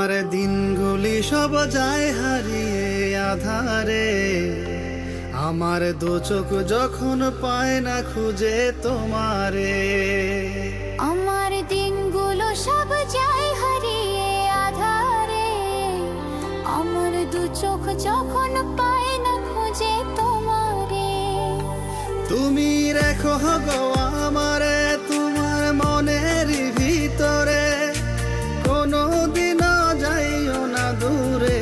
আমার দিনগুলি সব যায় হারিয়ে আধারে, আমার দু চোখ যখন পায় না খুঁজে তোমারে। আমার দিনগুলো সব যায় হারিয়ে আধারে, আমার দু চোখ যখন পায় না খুঁজে তোমারে। তুমি রেখো গো আমারে তোমার মনের ভিতরে, কোনো দিনও যাইও না দূরে।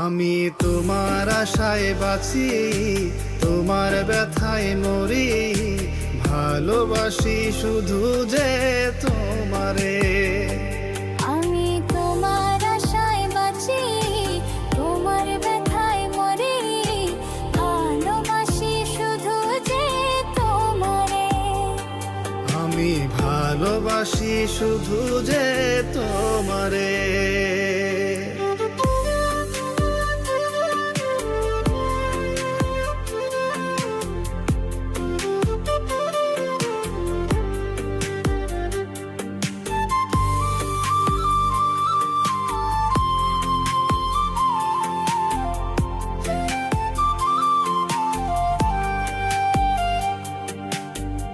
আমি তোমার আশায় বাঁচি, তোমার ব্যথায় মরি, ভালোবাসি শুধু যে তোমারে। আমি তোমার আশায় বাঁচি, তোমার ব্যথায় মরি, ভালোবাসি শুধু যে তোমারে। আমি ভালোবাসি শুধু যে তোমারে।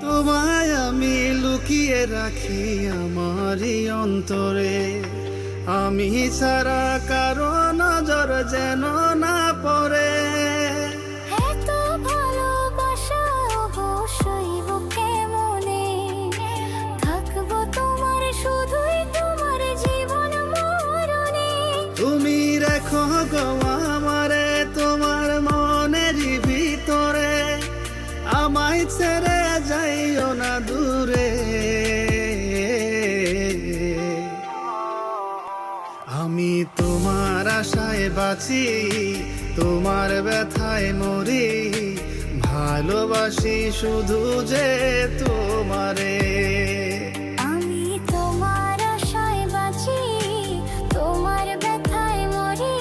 তোমায় আমি লুকিয়ে রাখি আমারই অন্তরে, আমি ছাড়া কারো নজর যেন না পড়ে। এত ভালোবাসা অবশ্যই বুকে মনে, থাকবো তোমার শুধুই তোমার জীবন মরণে। তুমি রেখো গো আমারে তোমার মনের ভিতরে, আমায় ছেড়ে যাইও না দূরে। আমি তোমার আশায় বাঁচি, তোমার ব্যথায় মরি, ভালোবাসি শুধু যে তোমারে। আমি তোমার আশায় বাঁচি, তোমার ব্যথায় মরি,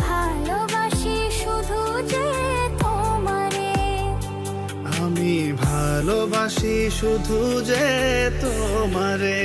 ভালোবাসি শুধু যে তোমারে। আমি ভালোবাসি শুধু যে তোমারে।